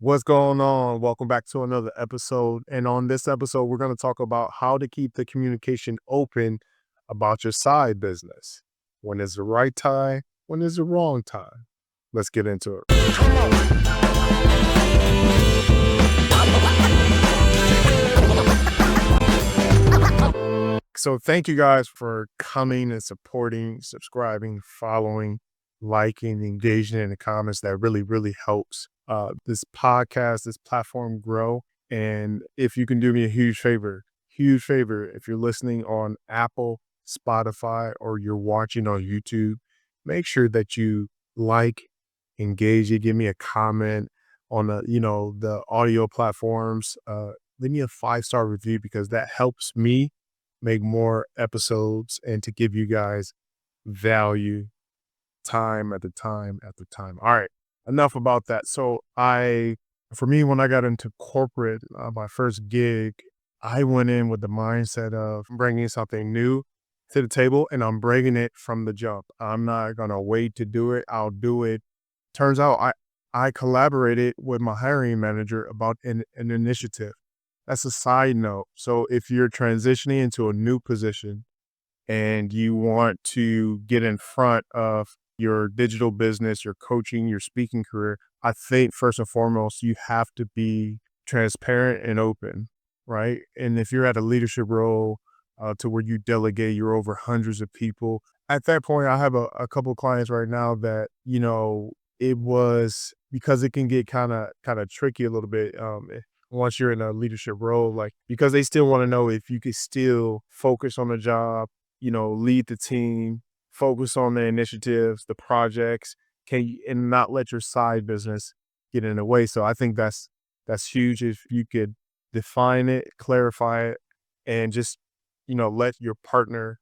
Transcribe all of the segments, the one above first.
What's going on? Welcome back to another episode. And on this episode, we're going to talk about how to keep the communication open about your side business. When is the right time? When is the wrong time? Let's get into it. So, thank you guys for coming and supporting, subscribing, following, liking, engaging in the comments. That really helps this podcast, this platform grow. And if you can do me a huge favor, if you're listening on Apple, Spotify, or you're watching on YouTube, make sure that you like, engage, you give me a comment on the audio platforms. Leave me a 5-star review because that helps me make more episodes and to give you guys value time at the time at the time. All right, enough about that. For me, when I got into corporate, my first gig, I went in with the mindset of bringing something new to the table and I'm bringing it from the jump. I'm not going to wait to do it. I'll do it. Turns out I collaborated with my hiring manager about an initiative. That's a side note. So if you're transitioning into a new position and you want to get in front of your digital business, your coaching, your speaking career, I think first and foremost, you have to be transparent and open, right? And if you're at a leadership role to where you delegate, you're over hundreds of people. At that point, I have a couple clients right now that, it was because it can get kind of tricky a little bit. Once you're in a leadership role, like because they still want to know if you could still focus on the job, lead the team, focus on the initiatives, the projects, and not let your side business get in the way. So I think that's huge if you could define it, clarify it, and just, let your partner,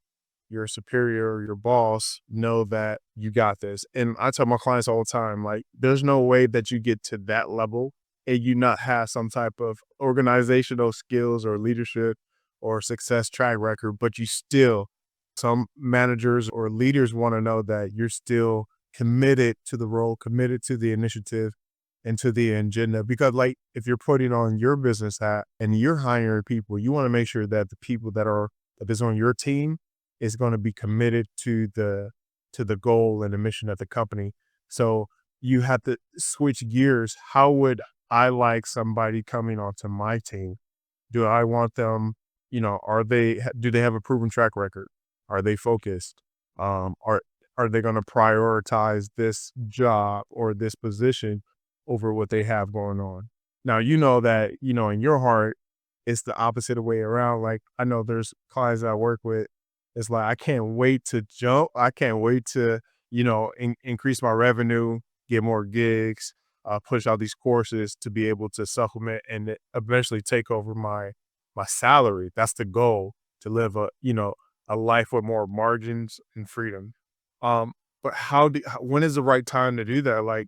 your superior, your boss know that you got this. And I tell my clients all the time, like, there's no way that you get to that level and you not have some type of organizational skills or leadership or success track record, but you still, some managers or leaders want to know that you're still committed to the role, committed to the initiative and to the agenda. Because, like, if you're putting on your business hat and you're hiring people, you want to make sure that the people that is on your team is going to be committed to the goal and the mission of the company. So you have to switch gears. How would I like somebody coming onto my team? Do I want them, do they have a proven track record? Are they focused? Are they going to prioritize this job or this position over what they have going on? Now, you know that, in your heart, it's the opposite way around. Like, I know there's clients I work with. It's like, I can't wait to jump. I can't wait to, increase my revenue, get more gigs, push out these courses to be able to supplement and eventually take over my salary. That's the goal, to live a life with more margins and freedom. But when is the right time to do that? Like,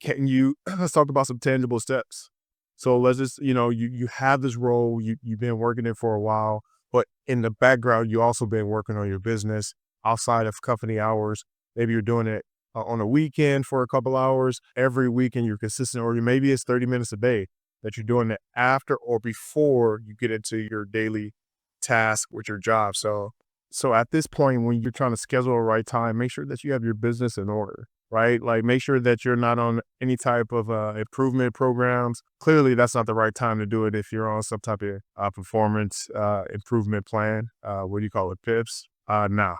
can you let's talk about some tangible steps. So let's just, you have this role, you've been working it for a while, but in the background, you also been working on your business outside of company hours. Maybe you're doing it on a weekend for a couple hours. Every weekend you're consistent, or maybe it's 30 minutes a day that you're doing it after or before you get into your daily task with your job. So at this point, when you're trying to schedule a right time, make sure that you have your business in order, right? Like, make sure that you're not on any type of improvement programs. Clearly, that's not the right time to do it if you're on some type of performance improvement plan. What do you call it? PIPs? Nah,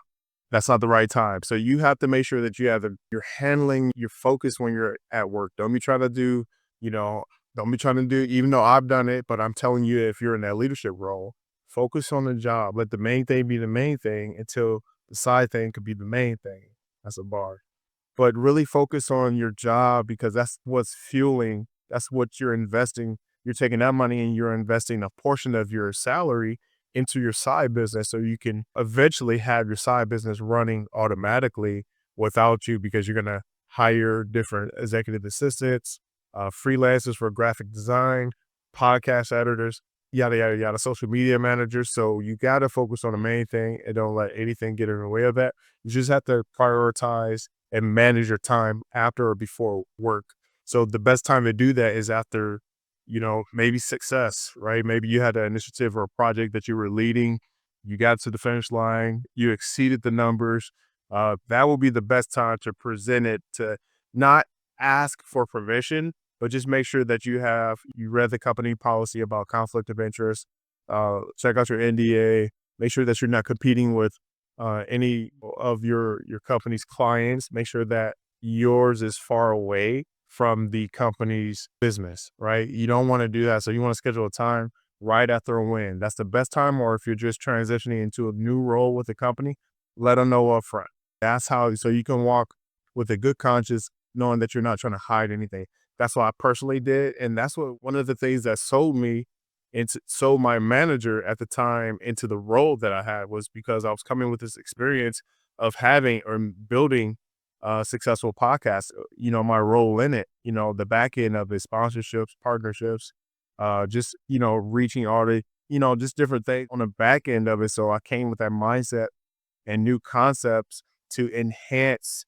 that's not the right time. So you have to make sure that you're handling your focus when you're at work. Don't be trying to do, you know, don't be trying to do, even though I've done it, but I'm telling you, if you're in that leadership role, focus on the job. Let the main thing be the main thing until the side thing could be the main thing. That's a bar. But really focus on your job because that's what's fueling, that's what you're investing. You're taking that money and you're investing a portion of your salary into your side business so you can eventually have your side business running automatically without you, because you're going to hire different executive assistants, freelancers for graphic design, podcast editors, yada, yada, yada, social media managers. So you got to focus on the main thing and don't let anything get in the way of that. You just have to prioritize and manage your time after or before work. So the best time to do that is after, maybe success, right? Maybe you had an initiative or a project that you were leading, you got to the finish line, you exceeded the numbers. That will be the best time to present it, to not ask for permission, but just make sure that you read the company policy about conflict of interest, check out your NDA, make sure that you're not competing with any of your company's clients. Make sure that yours is far away from the company's business, right? You don't want to do that. So you want to schedule a time right after a win. That's the best time. Or if you're just transitioning into a new role with the company, let them know upfront. That's how, so you can walk with a good conscience, knowing that you're not trying to hide anything. That's what I personally did. And that's what one of the things that sold me into, so my manager at the time into the role that I had, was because I was coming with this experience of having or building a successful podcast. My role in it, the back end of it, sponsorships, partnerships, just, reaching all the, just different things on the back end of it. So I came with that mindset and new concepts to enhance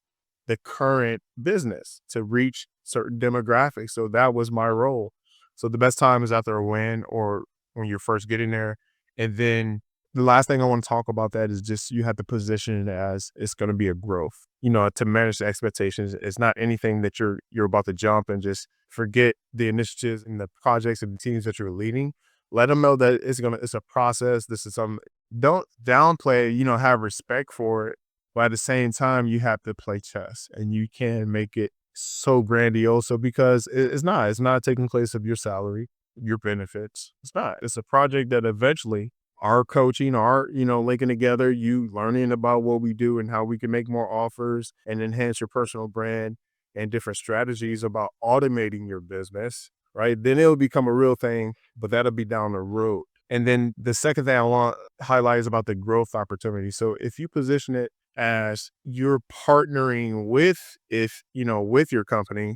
the current business, to reach certain demographics. So that was my role. So the best time is after a win or when you're first getting there. And then the last thing I want to talk about that is just you have to position it as it's going to be a growth, to manage the expectations. It's not anything that you're about to jump and just forget the initiatives and the projects and the teams that you're leading. Let them know that it's a process. This is some, don't downplay, have respect for it. But at the same time, you have to play chess and you can make it so grandiose. So because it's not taking place of your salary, your benefits. It's not. It's a project that eventually our coaching, our, linking together, you learning about what we do and how we can make more offers and enhance your personal brand and different strategies about automating your business, right? Then it'll become a real thing, but that'll be down the road. And then the second thing I want to highlight is about the growth opportunity. So if you position it as you're partnering with, if, with your company,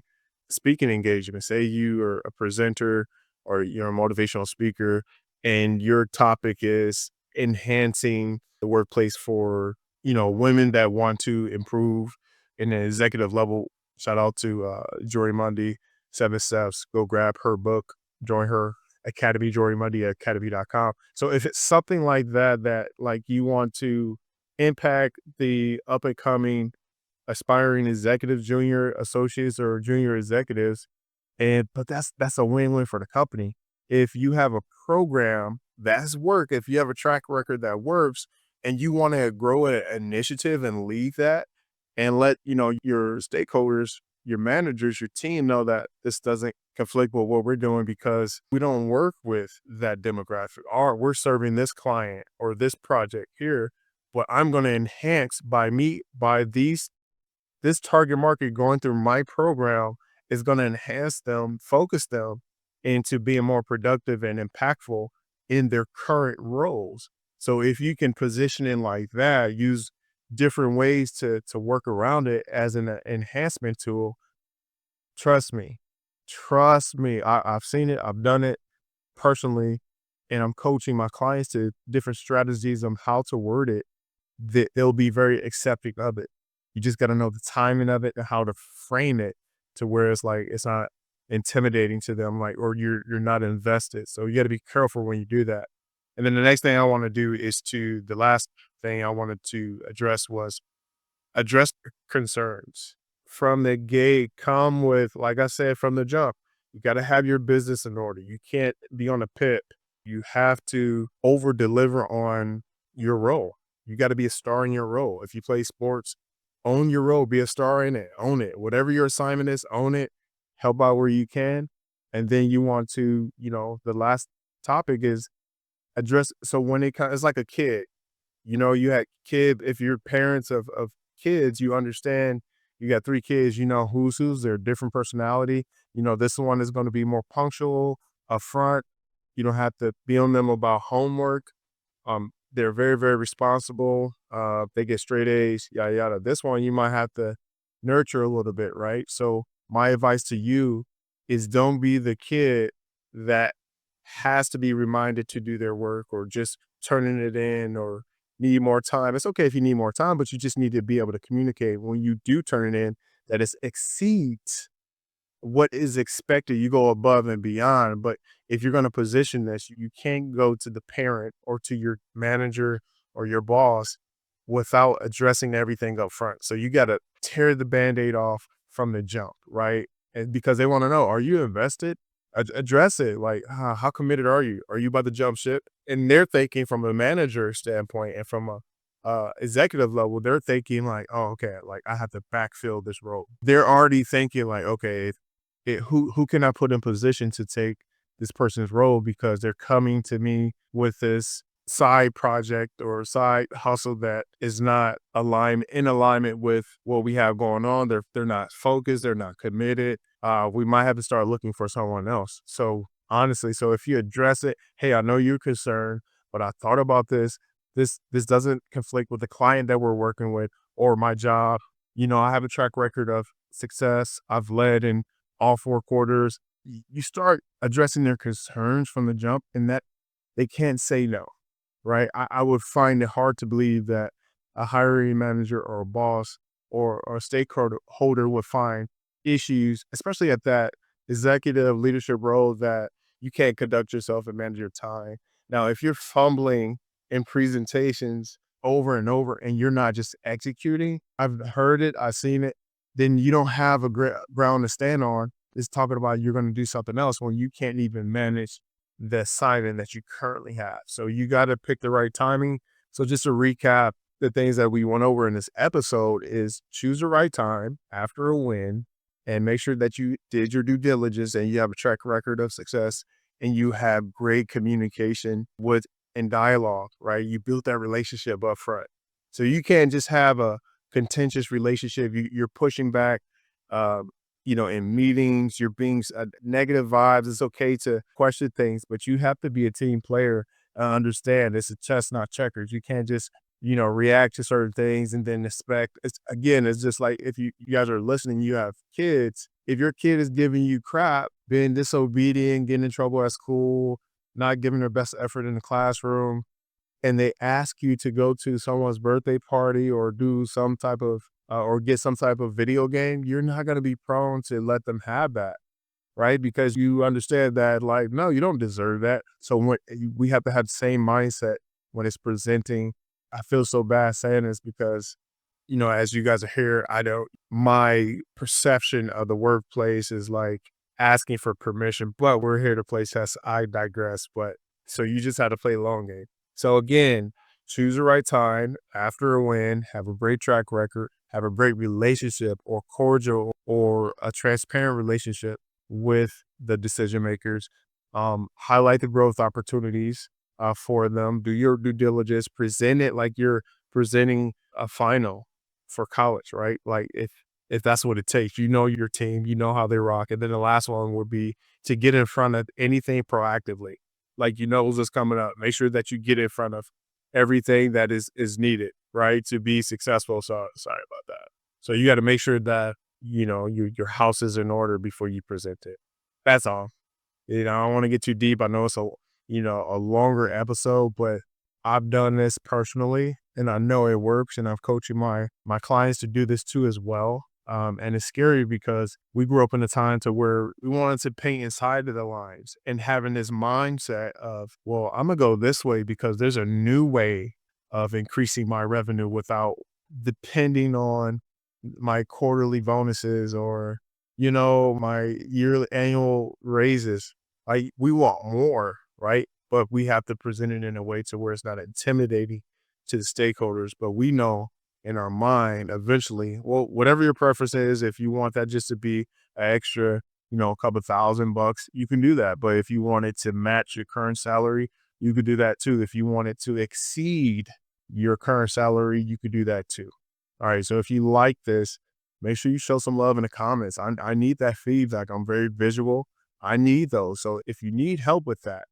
speaking engagement, say you are a presenter or you're a motivational speaker and your topic is enhancing the workplace for, women that want to improve in an executive level. Shout out to Jory Mundy, Seven Steps. Go grab her book, join her academy, Jory Mundy at academy.com. So if it's something like that, that like you want to impact the up and coming aspiring executives, junior associates or junior executives, but that's a win-win for the company. If you have a program that's work, if you have a track record that works and you want to grow an initiative and lead that and let, your stakeholders, your managers, your team know that this doesn't conflict with what we're doing because we don't work with that demographic, or we're serving this client or this project here. What I'm going to enhance by this target market going through my program is going to enhance them, focus them into being more productive and impactful in their current roles. So if you can position it like that, use different ways to work around it as an enhancement tool, trust me, I've seen it, I've done it personally, and I'm coaching my clients to different strategies on how to word it, that they'll be very accepting of it. You just got to know the timing of it and how to frame it to where it's like it's not intimidating to them, like, or you're not invested. So you got to be careful when you do that. And then the next thing I want to do is the last thing I wanted to address was address concerns from the gate. Come with, like I said, from the jump, you got to have your business in order. You can't be on a pip. You have to over deliver on your role. You got to be a star in your role. If you play sports, own your role, be a star in it, own it. Whatever your assignment is, own it, help out where you can. And then you want to, the last topic is address. So when it's like a kid, you had kid, if you're parents of kids, you understand you got three kids, who's, they're different personality. This one is going to be more punctual, upfront. You don't have to be on them about homework. They're very, very responsible. They get straight A's, yada, yada. This one, you might have to nurture a little bit, right? So my advice to you is don't be the kid that has to be reminded to do their work or just turning it in or need more time. It's okay if you need more time, but you just need to be able to communicate when you do turn it in that it exceeds what is expected, you go above and beyond. But if you're going to position this, you can't go to the parent or to your manager or your boss without addressing everything up front. So you got to tear the band-aid off from the jump, right? And because they want to know, are you invested? Address it. Like, how committed are you? Are you about to jump ship? And they're thinking from a manager standpoint and from a executive level, they're thinking like, oh, okay, like I have to backfill this role. They're already thinking like, okay, who can I put in position to take this person's role because they're coming to me with this side project or side hustle that is not in alignment with what we have going on. They're not focused, they're not committed. We might have to start looking for someone else. So honestly, so if you address it, hey, I know you're concerned, but I thought about this. This doesn't conflict with the client that we're working with or my job. You know, I have a track record of success. I've led in all 4 quarters. You start addressing their concerns from the jump, and that they can't say no, right? I would find it hard to believe that a hiring manager or a boss or a stakeholder would find issues, especially at that executive leadership role, that you can't conduct yourself and manage your time. Now, if you're fumbling in presentations over and over and you're not just executing, I've heard it, I've seen it, then you don't have a ground to stand on. It's talking about you're going to do something else when you can't even manage the assignment that you currently have. So you got to pick the right timing. So just to recap, the things that we went over in this episode is choose the right time after a win and make sure that you did your due diligence and you have a track record of success and you have great communication with and dialogue, right? You built that relationship up front. So you can't just have a contentious relationship. You're pushing back, um, in meetings, you're being negative vibes. It's okay to question things, but you have to be a team player. Understand it's a chess, not checkers. You can't just, react to certain things and then expect. It's just like if you guys are listening, you have kids. If your kid is giving you crap, being disobedient, getting in trouble at school, not giving their best effort in the classroom, and they ask you to go to someone's birthday party or do some type of or get some type of video game, you're not going to be prone to let them have that, right? Because you understand that, like, no, you don't deserve that. So we have to have the same mindset when it's presenting. I feel so bad saying this because, as you guys are here, my perception of the workplace is like asking for permission, but we're here to play chess. I digress. But so you just have to play long game. So again, choose the right time after a win, have a great track record, have a great relationship or cordial or a transparent relationship with the decision makers. Highlight the growth opportunities for them. Do your due diligence. Present it like you're presenting a final for college, right? Like if that's what it takes, your team, you know how they rock. And then the last one would be to get in front of anything proactively. Like what's coming up. Make sure that you get in front of everything that is needed, right, to be successful. So sorry about that. So you got to make sure that your house is in order before you present it. That's all. I don't want to get too deep. I know it's a longer episode, but I've done this personally and I know it works. And I've coached my clients to do this too as well. And it's scary because we grew up in a time to where we wanted to paint inside of the lines and having this mindset of, well, I'm gonna go this way because there's a new way of increasing my revenue without depending on my quarterly bonuses or, my yearly annual raises. Like we want more, right? But we have to present it in a way to where it's not intimidating to the stakeholders. But we know in our mind eventually, well, whatever your preference is, if you want that just to be an extra, a couple $1,000, you can do that. But if you want it to match your current salary, you could do that too. If you want it to exceed your current salary, you could do that too. All right. So if you like this, make sure you show some love in the comments. I need that feedback. I'm very visual. I need those. So if you need help with that,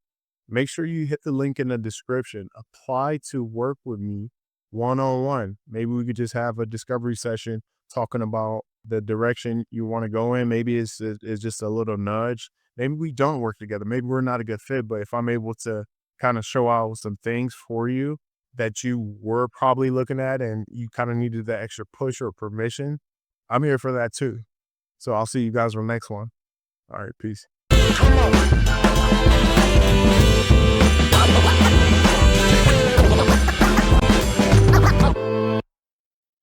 make sure you hit the link in the description. Apply to work with me one-on-one. Maybe we could just have a discovery session talking about the direction you want to go in. Maybe it's just a little nudge. Maybe we don't work together. Maybe we're not a good fit, but if I'm able to kind of show out some things for you that you were probably looking at and you kind of needed that extra push or permission, I'm here for that too. So I'll see you guys on the next one. All right, peace. Come on.